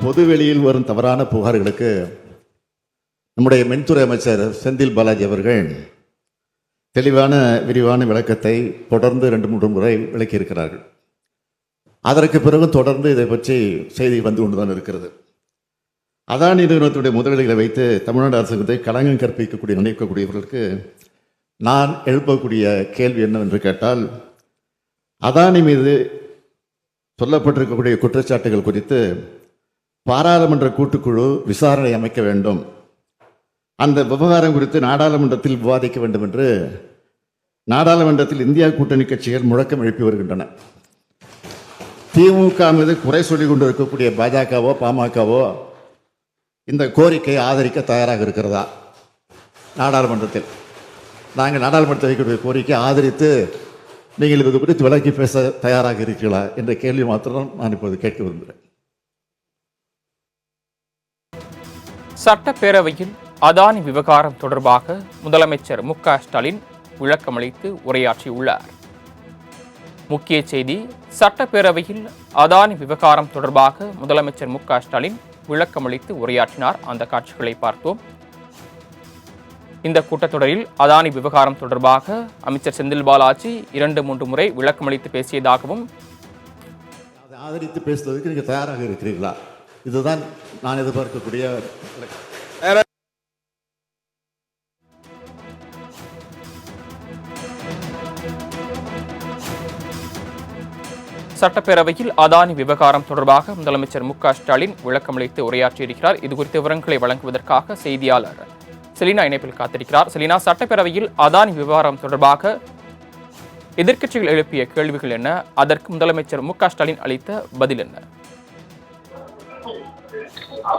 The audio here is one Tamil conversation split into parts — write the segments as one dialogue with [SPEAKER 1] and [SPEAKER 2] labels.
[SPEAKER 1] பொதுவெளியில் வரும் தவறான புகார்களுக்கு நம்முடைய மின்துறை அமைச்சர் செந்தில் பாலாஜி அவர்கள் தெளிவான விரிவான விளக்கத்தை தொடர்ந்து 2-3 முறை விளக்கியிருக்கிறார்கள். அதற்கு பிறகு தொடர்ந்து இதை பற்றி செய்தி வந்து கொண்டுதான் இருக்கிறது. அதானி நிறுவனத்துடைய முதலீடுகளை வைத்து தமிழ்நாடு அரசுக்கு களங்கம் கற்பிக்கக்கூடிய நினைக்கக்கூடியவர்களுக்கு நான் எழுப்பக்கூடிய கேள்வி என்னவென்று கேட்டால், அதானி மீது சொல்லப்பட்டிருக்கக்கூடிய குற்றச்சாட்டுகள் குறித்து பாராளுமன்ற கூட்டுக்குழு விசாரணை அமைக்க வேண்டும், அந்த விவகாரம் குறித்து நாடாளுமன்றத்தில் விவாதிக்க வேண்டும் என்று நாடாளுமன்றத்தில் இந்தியா கூட்டணி கட்சிகள் முழக்கம் எழுப்பி வருகின்றன. திமுக மீது குறை சொல்லிக் கொண்டிருக்கக்கூடிய பாஜகவோ பாமகவோ இந்த கோரிக்கையை ஆதரிக்க தயாராக இருக்கிறதா? நாடாளுமன்றத்தில் நாங்கள் நாடாளுமன்றத்தில் வைக்கக்கூடிய கோரிக்கையை ஆதரித்து நீங்கள் இது குறித்து விளக்கி பேச தயாராக இருக்கிறீர்களா என்ற கேள்வி மாத்திரம் நான் இப்போது கேட்க விரும்புகிறேன்.
[SPEAKER 2] சட்டப்பேரவையில் அதானி விவகாரம் தொடர்பாக முதலமைச்சர் மு.க.ஸ்டாலின் விளக்கமளித்து உரையாற்றியுள்ளார். முக்கிய செய்தி: சட்டப்பேரவையில் அதானி விவகாரம் தொடர்பாக முதலமைச்சர் மு.க.ஸ்டாலின் விளக்கமளித்து உரையாற்றினார். அந்த காட்சிகளை பார்த்தோம். இந்த கூட்டத்தொடரில் அதானி விவகாரம் தொடர்பாக அமைச்சர் செந்தில் பாலாஜி 2-3 முறை விளக்கமளித்து பேசியதாகவும்,
[SPEAKER 1] அதை ஆதரித்து பேசுவதற்கு நீங்கள் தயாராக இருக்கிறீர்களா? இதுதான் நான் எதிர்பார்க்கக்கூடிய.
[SPEAKER 2] சட்டப்பேரவையில் அதானி விவகாரம் தொடர்பாக முதலமைச்சர் மு.க.ஸ்டாலின் விளக்கமளித்து உரையாற்றியிருக்கிறார். இதுகுறித்த விவரங்களை வழங்குவதற்காக செய்தியாளர் செலினா இணைப்பில் காத்திருக்கிறார். செலினா, சட்டப்பேரவையில் அதானி விவகாரம் தொடர்பாக எதிர்க்கட்சிகள் எழுப்பிய கேள்விகள் என்ன? அதற்கு முதலமைச்சர் மு.க.ஸ்டாலின் அளித்த பதில் என்ன?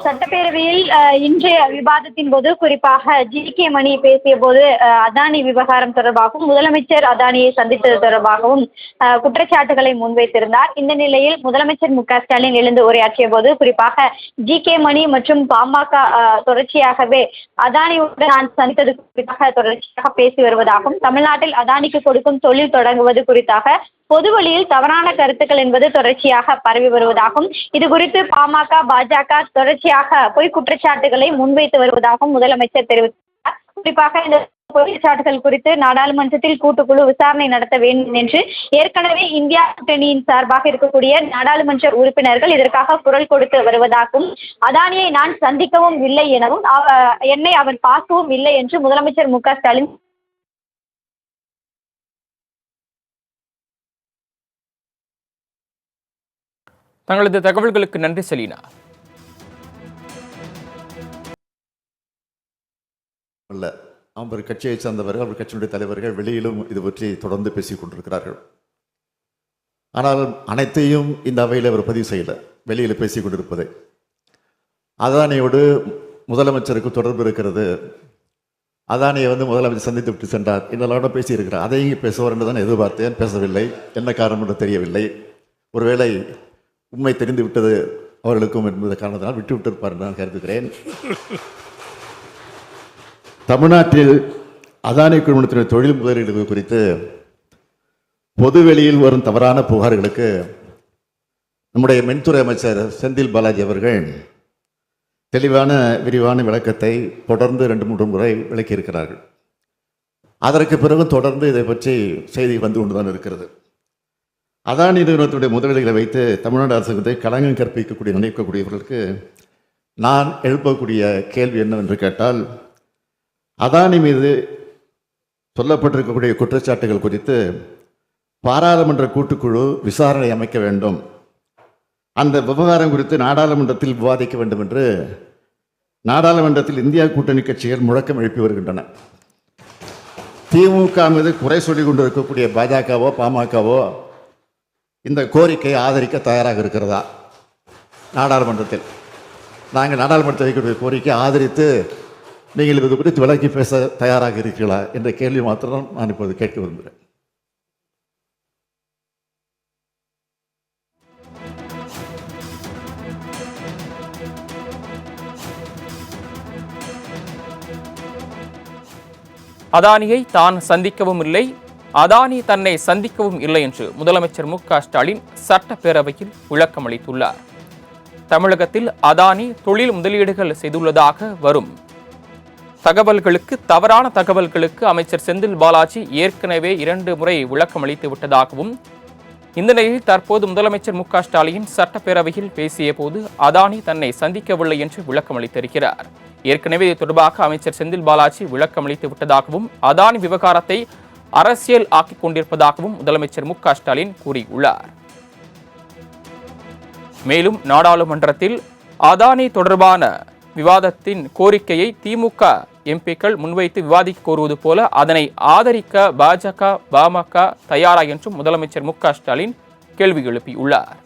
[SPEAKER 3] சட்டப்பேரவையில் இன்றைய விவாதத்தின் போது குறிப்பாக ஜி.கே. மணி பேசிய போது அதானி விவகாரம் தொடர்பாகவும் முதலமைச்சர் அதானியை சந்தித்தது தொடர்பாகவும் குற்றச்சாட்டுகளை முன்வைத்திருந்தார். இந்த நிலையில் முதலமைச்சர் மு.க.ஸ்டாலின் எழுந்து உரையாற்றிய போது குறிப்பாக ஜி.கே. மணி மற்றும் பாமக தொடர்ச்சியாகவே அதானியுடன் நான் சந்தித்தது குறிப்பாக தொடர்ச்சியாக பேசி வருவதாகவும், தமிழ்நாட்டில் அதானிக்கு கொடுக்கும் தொழில் தொடங்குவது குறித்தாக பொதுவெளியில் தவறான கருத்துக்கள் என்பது தொடர்ச்சியாக பரவி வருவதாகவும், இது குறித்து பாமக பாஜக தொடர்ச்சியாக பொய் குற்றச்சாட்டுகளை முன்வைத்து வருவதாகவும் முதலமைச்சர் தெரிவித்தார். குறிப்பாக இந்த குற்றச்சாட்டுகள் குறித்து நாடாளுமன்றத்தில் கூட்டுக்குழு விசாரணை நடத்த வேண்டும் என்று ஏற்கனவே இந்தியா கூட்டணியின் சார்பாக இருக்கக்கூடிய நாடாளுமன்ற உறுப்பினர்கள் இதற்காக குரல் கொடுத்து வருவதாகவும், அதானியை நான் சந்திக்கவும் இல்லை எனவும் என்னை அவர் பார்க்கவும் இல்லை என்று முதலமைச்சர் மு.க.ஸ்டாலின்
[SPEAKER 2] தங்களது தகவல்களுக்கு நன்றி செலினா.
[SPEAKER 1] அல்ல, அவர் கட்சியை சார்ந்தவர்கள், அவர் கட்சியினுடைய தலைவர்கள் வெளியிலும் இது பற்றி தொடர்ந்து பேசிக் கொண்டிருக்கிறார்கள். ஆனால் அனைத்தையும் இந்த அவையில் அவர் பதிவு செய்யலை. வெளியில் பேசிக் கொண்டிருப்பதை அதானியோடு முதலமைச்சருக்கு தொடர்பு இருக்கிறது, அதானியை முதலமைச்சர் சந்தித்து விட்டு சென்றார் இதெல்லாம் பேசியிருக்கிறார். அதையும் பேசுவார் என்று தான் எதிர்பார்த்தேன். பேசவில்லை. என்ன காரணம் என்று தெரியவில்லை. ஒருவேளை உண்மை தெரிந்து விட்டது அவர்களுக்கும் என்பது காரணத்தினால் விட்டுவிட்டிருப்பார் என்று நான் கருதுகிறேன். தமிழ்நாட்டில் அதானி குழுமத்தினுடைய தொழில் முதலீடுகள் குறித்து பொதுவெளியில் வரும் தவறான புகார்களுக்கு நம்முடைய மின்துறை அமைச்சர் செந்தில் பாலாஜி அவர்கள் தெளிவான விரிவான விளக்கத்தை தொடர்ந்து 2-3 முறை விளக்கியிருக்கிறார்கள். அதற்கு பிறகு தொடர்ந்து இதை பற்றி செய்தி வந்து கொண்டுதான் இருக்கிறது. அதானி நிறுவனத்துடைய முதலீடுகளை வைத்து தமிழ்நாடு அரசுக்கு களங்கம் கற்பிக்கக்கூடிய நினைக்கக்கூடியவர்களுக்கு நான் எழுப்பக்கூடிய கேள்வி என்னவென்று கேட்டால், அதானி மீது சொல்லப்பட்டிருக்கக்கூடிய குற்றச்சாட்டுகள் குறித்து பாராளுமன்ற கூட்டுக்குழு விசாரணை அமைக்க வேண்டும், அந்த விவகாரம் குறித்து நாடாளுமன்றத்தில் விவாதிக்க வேண்டும் என்று நாடாளுமன்றத்தில் இந்தியா கூட்டணி கட்சிகள் முழக்கம் எழுப்பி வருகின்றன. திமுக மீது குறை சொல்லிக் கொண்டிருக்கக்கூடிய பாஜகவோ பாமகவோ இந்த கோரிக்கையை ஆதரிக்க தயாராக இருக்கிறதா? நாடாளுமன்றத்தில் நாங்கள் நாடாளுமன்றத்தில் வைக்கக்கூடிய கோரிக்கையை ஆதரித்து நீங்கள் இது குறித்து விளக்கி பேச தயாராக இருக்கிறீர்களா என்ற கேள்வி மாத்திரம் நான் இப்போது கேட்க விரும்புகிறேன்.
[SPEAKER 2] அதானியை தான் சந்திக்கவும் இல்லை, அதானி தன்னை சந்திக்கவும் இல்லை என்று முதலமைச்சர் மு.க.ஸ்டாலின் சட்டப்பேரவையில் விளக்கமளித்துள்ளார். தமிழகத்தில் அதானி தொழில் முதலீடுகள் செய்துள்ளதாக வரும் தவறான தகவல்களுக்கு அமைச்சர் செந்தில் பாலாஜி ஏற்கனவே 2 முறை விளக்கம் அளித்து விட்டதாகவும், இந்த நிலையில் தற்போது முதலமைச்சர் மு க ஸ்டாலின் சட்டப்பேரவையில் பேசிய போது அதானி தன்னை சந்திக்கவில்லை என்று விளக்கம் அளித்திருக்கிறார். ஏற்கனவே இது தொடர்பாக அமைச்சர் செந்தில் பாலாஜி விளக்கம் அளித்து விட்டதாகவும், அதானி விவகாரத்தை அரசியல் ஆக்கிக் கொண்டிருப்பதாகவும் முதலமைச்சர் மு க ஸ்டாலின் கூறியுள்ளார். மேலும் நாடாளுமன்றத்தில் அதானி தொடர்பான விவாதத்தின் கோரிக்கையை திமுக எம்பிக்கள் முன்வைத்து விவாதிக்க கோருவது போல அதனை ஆதரிக்க பாஜக, பாமக தயாரா என்றும் முதலமைச்சர் மு க ஸ்டாலின் கேள்வி எழுப்பியுள்ளார்.